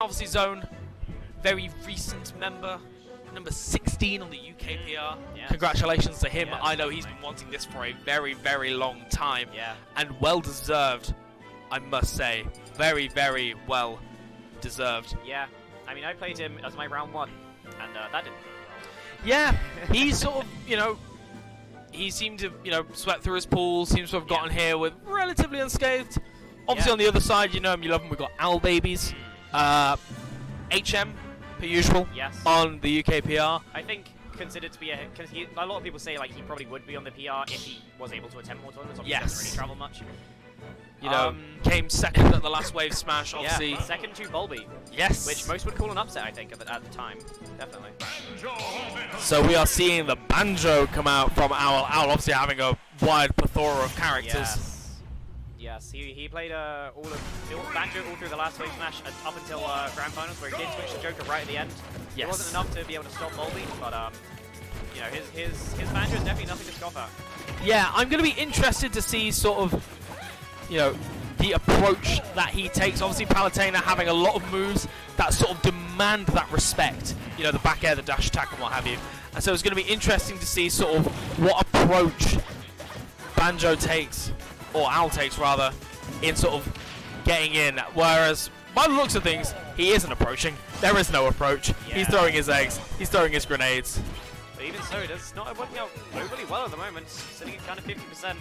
obviously Zone, very recent member, number 16 on the UKPR. Yes. Congratulations to him. Yes. I know he's been wanting this for a very, very long time. Yeah. And well deserved, I must say. Very, very well deserved. Yeah. I mean, I played him as my round 1, and that didn't go well. Yeah, he's sort of, you know, he seemed to, you know, sweat through his pool, seems to have gotten here with relatively unscathed. Obviously, on the other side, you know him, you love him. We've got OwlBBs, HM, per usual, Yes. on the UKPR. I think considered to be because a lot of people say like he probably would be on the PR if he was able to attend more tournaments. Obviously, Yes. he doesn't really travel much. You know, came second at the last WaveSmash, obviously. Yeah, second to WaveSmash. Yes. Which most would call an upset, I think, at the time. Definitely. So we are seeing the banjo come out from Owl. Owl obviously having a wide plethora of characters. Yes. Yes, he played banjo all through the last WaveSmash up until Grand Finals, where he did switch to Joker right at the end. Yes. It wasn't enough to be able to stop WaveSmash, but you know, his banjo is definitely nothing to scoff at. Yeah, I'm going to be interested to see sort of, you know, the approach that he takes. Obviously, Palutena having a lot of moves that sort of demand that respect. You know, the back air, the dash attack, and what have you. And so it's going to be interesting to see sort of what approach Banjo takes, or Owl takes rather, in sort of getting in. Whereas, by the looks of things, he isn't approaching. There is no approach. Yeah. He's throwing his eggs. He's throwing his grenades. But even so, it's not working out overly well at the moment. Sitting at kind of 50%.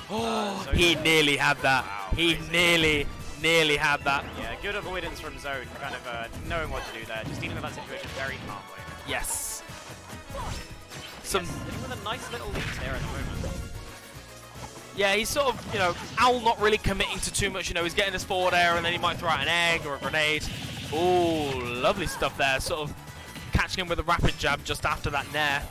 Oh, he nearly had that. Wow, he nearly had that. Yeah, good avoidance from Zone, kind of knowing what to do there. Just dealing with that situation very calmly. Yes. Sitting with a nice little lead there at the moment. Yeah, he's sort of, you know, Owl not really committing to too much. You know, he's getting his forward air and then he might throw out an egg or a grenade. Ooh, lovely stuff there. Sort of catching him with a rapid jab just after that nair.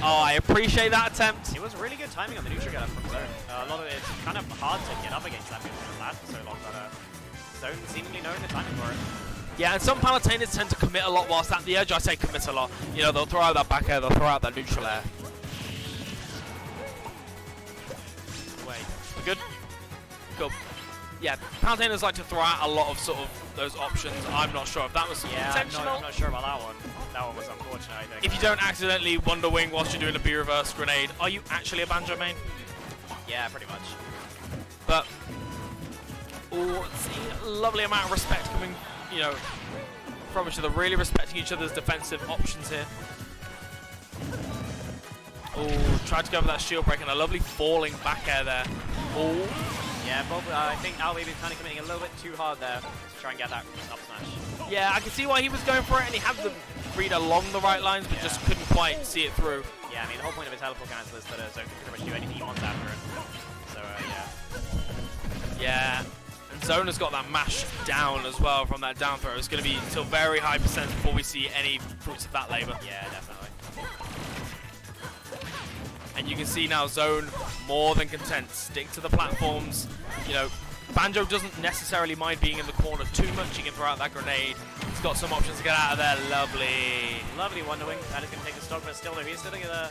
Oh, I appreciate that attempt. It was really good timing on the neutral get up from Zone. A lot of it's kind of hard to get up against that move when it lasts for so long, but Zone seemingly knowing the timing for it. Yeah, and some Palutenas tend to commit a lot whilst at the edge. I say commit a lot. You know, they'll throw out that back air, they'll throw out that neutral air. Wait, good? Good. Yeah, Palutenas like to throw out a lot of sort of those options. I'm not sure if that was intentional. I'm not sure about that one. That one was unfortunate, I think. If you don't accidentally Wonder Wing whilst you're doing a B-reverse grenade, are you actually a Banjo main? Yeah, pretty much. But, seeing a lovely amount of respect coming, you know, from each other, really respecting each other's defensive options here. Oh, tried to go for that shield break and a lovely falling back air there. Oh. Yeah, Bob, I think OwlBBs is kind of committing a little bit too hard there to try and get that up smash. Yeah, I can see why he was going for it, and he had the read along the right lines, but just couldn't quite see it through. Yeah, I mean, the whole point of a teleport cancel is that Zone can pretty much do anything he wants after it. So, yeah. Yeah, and Zone has got that mash down as well from that down throw. It's going to be until very high percent before we see any fruits of that labor. Yeah, definitely. And you can see now Zone more than content. Stick to the platforms. You know, Banjo doesn't necessarily mind being in the corner too much. He can throw out that grenade. He's got some options to get out of there. Lovely. Lovely Wonder Wing. That is going to take the stock, but still, though, he's sitting at a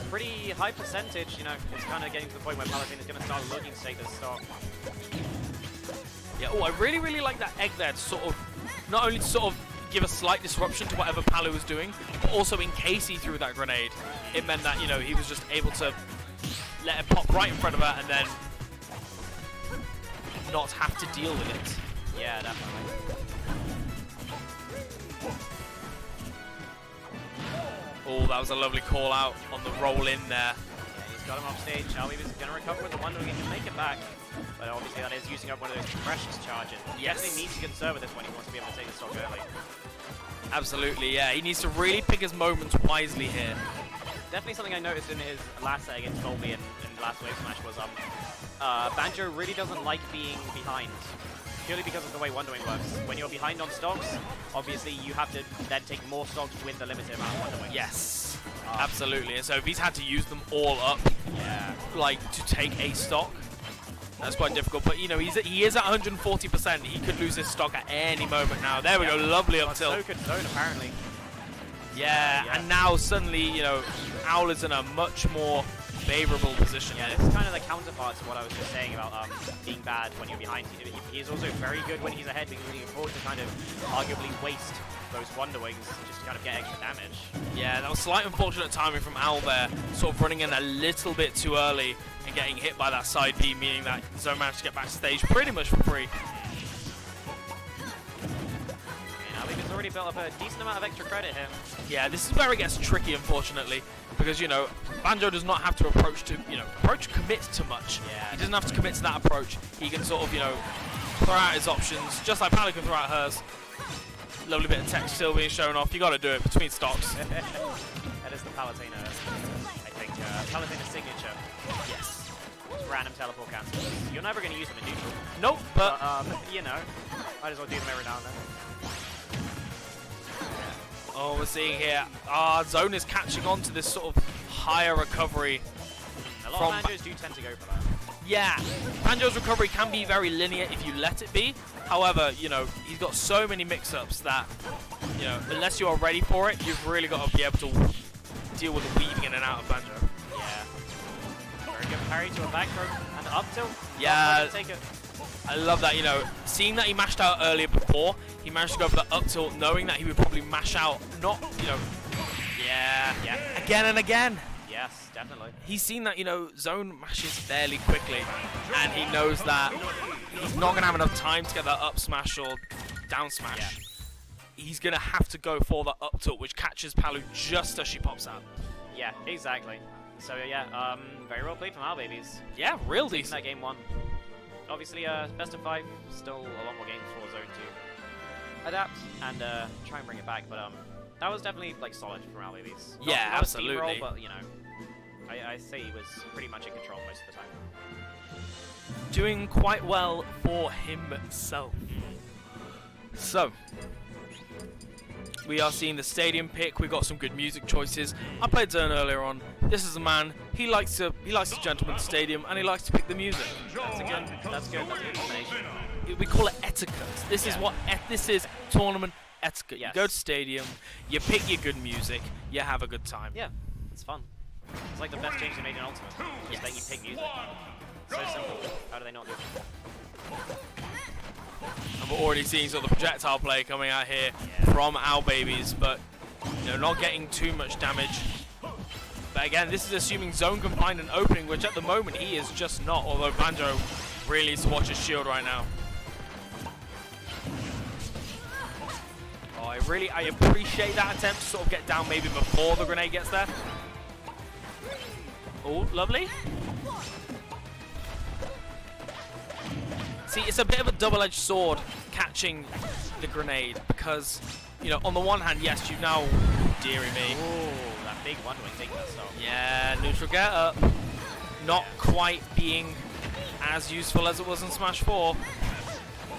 pretty high percentage. You know, it's kind of getting to the point where Palutena is going to start looking to take this stock. Yeah, oh, I really, really like that egg there to sort of, not only to sort of give a slight disruption to whatever Palu was doing, but also in case he threw that grenade, it meant that, you know, he was just able to let it pop right in front of her and then not have to deal with it. Yeah, definitely. Oh, that was a lovely call out on the roll in there. Yeah, he's got him off stage. OwlBBs is going to recover with the Wonder Wing and make it back. But obviously that is using up one of those precious charges. Yes. He needs to conserve with this one. He wants to be able to take the stock early. Absolutely, yeah. He needs to really pick his moments wisely here. Definitely something I noticed in his last set against Dolby in the last WaveSmash was Banjo really doesn't like being behind. Purely because of the way Wonder Wing works. When you're behind on stocks, obviously you have to then take more stocks with the limited amount of Wonder Wing. Yes, absolutely. And so if he's had to use them all up, like to take a stock, that's quite difficult. But you know, he is at 140%. He could lose his stock at any moment now. There we go, lovely up tilt. So could Zone apparently. Yeah, and now suddenly, you know, Owl is in a much more favorable position. Yeah, this is kind of the counterpart to what I was just saying about being bad when you're behind. He's also very good when he's ahead, being really afford to kind of arguably waste those Wonder Wings just to kind of get extra damage. Yeah, that was slight unfortunate timing from Owl there, sort of running in a little bit too early and getting hit by that side B, meaning that Zone managed to get backstage pretty much for free. He's already built up a decent amount of extra credit here. Yeah, this is where it gets tricky, unfortunately, because, you know, Banjo does not have to approach commit too much. Yeah. He doesn't have to commit to that approach. He can sort of, you know, throw out his options, just like Pally can throw out hers. Lovely bit of tech still being shown off. You got to do it between stocks. That is the Palutena, I think, Palutena signature. Yes. Just random teleport cancels. You're never going to use them in neutral. Nope, but you know, might as well do them every now and then. oh, we're seeing here, Zone is catching on to this sort of higher recovery. A lot of Banjos do tend to go for that. Yeah, Banjo's recovery can be very linear if you let it be. However, you know, he's got so many mix-ups that, you know, unless you are ready for it, you've really got to be able to deal with the weaving in and out of Banjo. Yeah. Very good parry to a back throw and up tilt. Yeah. Take it. I love that, you know, seeing that he mashed out earlier before, he managed to go for the up tilt, knowing that he would probably mash out, not, you know, yeah, again and again. Yes, definitely. He's seen that, you know, Zone mashes fairly quickly, and he knows that he's not going to have enough time to get that up smash or down smash. Yeah. He's going to have to go for the up tilt, which catches Palu just as she pops out. Yeah, exactly. So, yeah, very well played from OwlBBs. Yeah, real Taking decent. that game 1. Obviously, best of 5, still a lot more games for Zone to adapt and try and bring it back, but that was definitely like solid from OwlBBs. Yeah, not absolutely. A steamroll, but you know, I say he was pretty much in control most of the time. Doing quite well for himself. So, we are seeing the stadium pick. We've got some good music choices. I played Zone earlier on. This is a man. He likes a gentleman's stadium, and he likes to pick the music. That's good. That's good combination. We call it etiquette. This is what this is tournament etiquette. Yes. You go to stadium, you pick your good music, you have a good time. Yeah, it's fun. It's like the best change they made in Ultimate. Just let you pick music. So simple. How do they not do it? And we're already seeing sort of the projectile play coming out here from OwlBBs, but you know, not getting too much damage. But again, this is assuming Zone can find an opening, which at the moment he is just not, although Banjo really needs to watch his shield right now. Oh, I appreciate that attempt to sort of get down maybe before the grenade gets there. Oh, lovely. See, it's a bit of a double-edged sword catching the grenade because, you know, on the one hand, yes, you now, dearie me. Oh, that big one-wing taking that stuff. Yeah, neutral get up. Not quite being as useful as it was in Smash 4.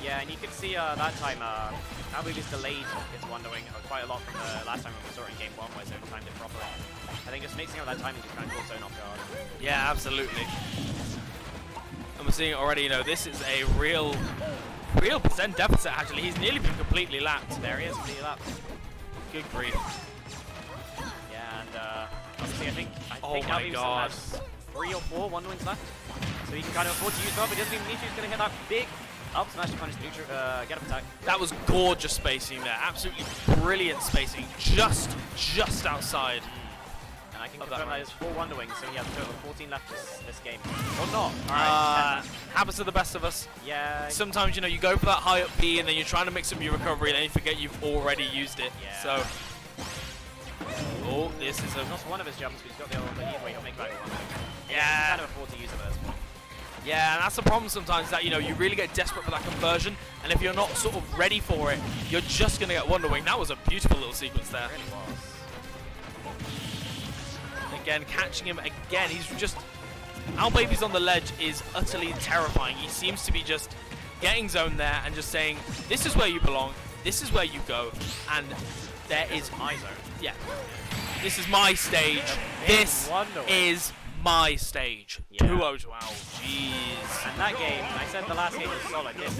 Yeah, and you could see that time, OwlBBs delayed its Wonder-Wing quite a lot from the last time we saw it in Game 1 where Zone timed it properly. I think just mixing up that timing just kind of caught Zone off guard. Yeah, absolutely. And we're seeing it already, you know, this is a real percent deficit, actually. He's nearly been completely lapped. There he is, completely lapped. Good grief. Yeah, and obviously I think Oh now my he God. has 3 or 4 Wonder-Wings left. So he can kind of afford to use them, but he doesn't even need to. He's going to hit that big up smash to punish the neutral, get up attack. That was gorgeous spacing there. Absolutely brilliant spacing. Just outside. And I can Of confirm that that is 4 Wonder-Wings, so he has a total of 14 left this game. Or not. Alright. Happens to the best of us. Yeah. Sometimes, you know, you go for that high up B and then you're trying to mix up your recovery and then you forget you've already used it. Yeah. So, oh, this is a... Lost one of his jumps, but he's got the other one, but either way he'll make back one. Yeah. He can kind of afford to use it as well. Yeah, and that's the problem sometimes, that, you know, you really get desperate for that conversion, and if you're not sort of ready for it, you're just going to get Wonder Wing. That was a beautiful little sequence there. It really was. Again, catching him again. He's just... OwlBBs on the ledge is utterly terrifying. He seems to be just getting Zone there and just saying, this is where you belong, this is where you go, and there is my zone. Yeah. This is my stage. This is my stage. Yeah. 2-0 to Owl. Jeez. And that game, I said the last game was solid. This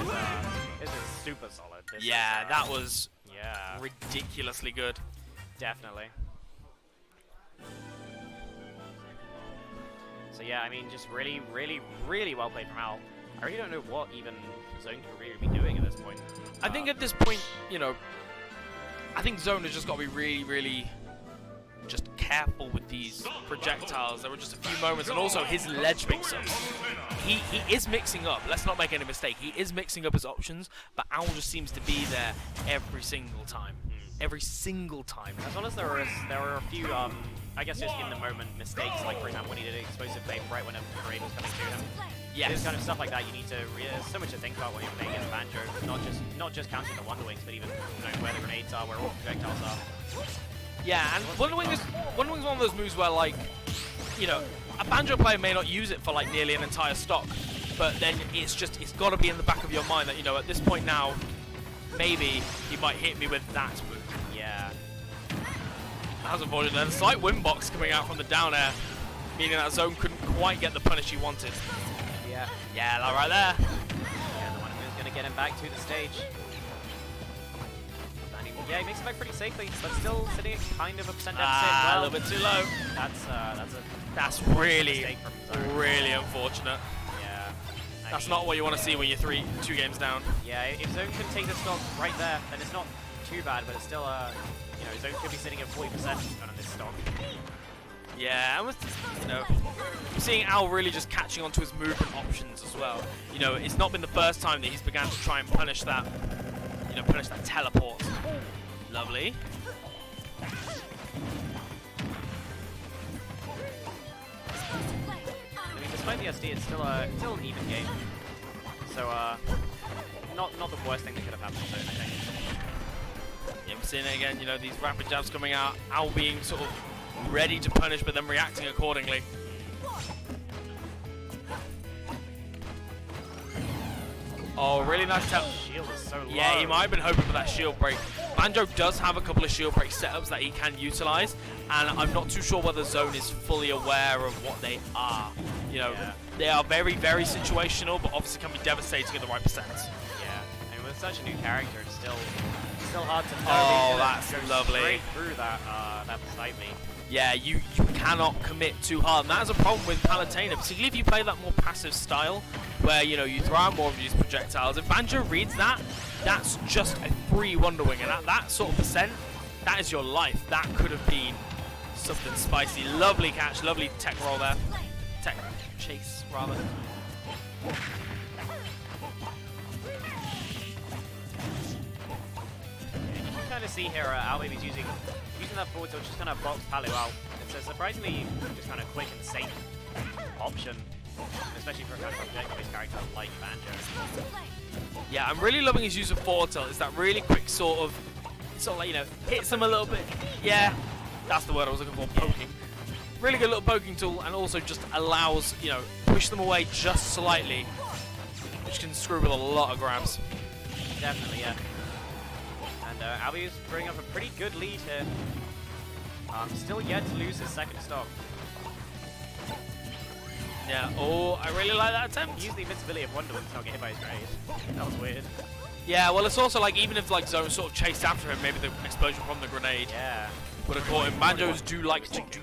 is super solid. This Yeah, is, that was yeah, ridiculously good. definitely. So yeah, I mean, just really, really, really well played from Owl. I really don't know what even Zone can really be doing at this point. I think at this point, you know, I think Zone has just got to be really, really just careful with these projectiles. There were just a few moments, and also his ledge mix-up. He is mixing up. Let's not make any mistake. He is mixing up his options, but Owl just seems to be there every single time. Every single time. As well as there were a few, I guess just in the moment mistakes, like for example when he did an explosive flame right when a grenade was coming to him. Yes. This kind of stuff like that, you need to. There's so much to think about when you're playing against Banjo. Not just counting the Wonder Wings, but even knowing where the grenades are, where all the projectiles are. Yeah, and Wonder Wing's one of those moves where, like, you know, a Banjo player may not use it for like nearly an entire stock, but then it's got to be in the back of your mind that, you know, at this point now, maybe he might hit me with that move. Yeah. That's unfortunate. Then a slight win box coming out from the down air, meaning that Zone couldn't quite get the punish he wanted. Yeah. Yeah, that right there. Yeah, the one who's going to get him back to the stage. And yeah, he makes it back pretty safely, but still sitting at kind of a percent deficit. Well, Well, a little bit too low. That's really, mistake from Zone. really unfortunate. Yeah. That's not what you want to see when you're 2 games down. Yeah, if Zone can take the stock right there, then it's not too bad, but it's still, you know, Zone could be sitting at 40% on this stock. Yeah, and you know, we're seeing Owl really just catching onto his movement options as well. You know, it's not been the first time that he's began to try and punish that, you know, punish that teleport. Lovely. I mean, despite the SD, it's still an even game. So, not the worst thing that could have happened to Zone, I think. Yeah, we're seeing it again, you know, these rapid jabs coming out, Owl being sort of ready to punish, but then reacting accordingly. Oh, really nice tap. Shield is so low. Yeah, he might have been hoping for that shield break. Banjo does have a couple of shield break setups that he can utilize, and I'm not too sure whether Zone is fully aware of what they are. You know, they are very, very situational, but obviously can be devastating at the right percent. Yeah, and with such a new character, it's still hard to know. Oh, that's lovely. Straight through that slightly. Yeah, you cannot commit too hard, and that's a problem with Palutena, particularly if you play that more passive style, where, you know, you throw out more of these projectiles. If Banjo reads that, that's just a free Wonder Wing, and at that sort of percent, that is your life. That could have been something spicy. Lovely catch, lovely tech roll there. Tech chase, rather. You can kind of see here OwlBBs using that forward tilt, just kind of box Palu out. It's a surprisingly just kind of quick and safe option, especially for a kind of object-based character like Banjo. Yeah, I'm really loving his use of forward tilt. It's that really quick sort of like, you know, hits him a little bit. Yeah, that's the word I was looking for, poking. Really good little poking tool, and also just allows, you know, push them away just slightly, which can screw with a lot of grabs. Definitely, yeah. And OwlBBs bringing up a pretty good lead here. Still yet to lose his second stock. Yeah, oh, I really like that attempt. Use the invincibility of Wonder Wing to not get hit by his grenade. That was weird. Yeah, well, it's also like, even if like Zone sort of chased after him, maybe the explosion from the grenade would have caught him. Banjos do like to do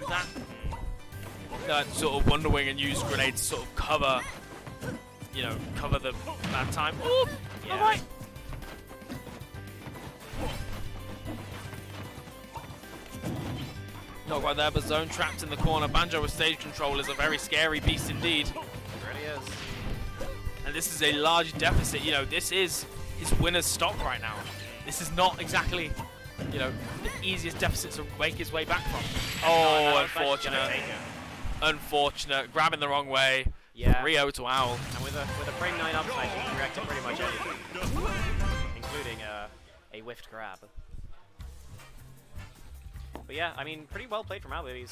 that. Sort of Wonder Wing and use grenades to sort of cover, you know, cover the bad time. Oh, yeah. Alright. Not quite there, but Zone trapped in the corner. Banjo with stage control is a very scary beast indeed. It really is. And this is a large deficit. You know, this is his winner's stock right now. This is not exactly, you know, the easiest deficit to make his way back from. Oh, unfortunate. Unfortunate. Grabbing the wrong way. Yeah. 3-0 to Owl. And with a frame 9 up smash, he can react to pretty much anything, including a whiffed grab. But yeah, I mean, pretty well played from OwlBBs.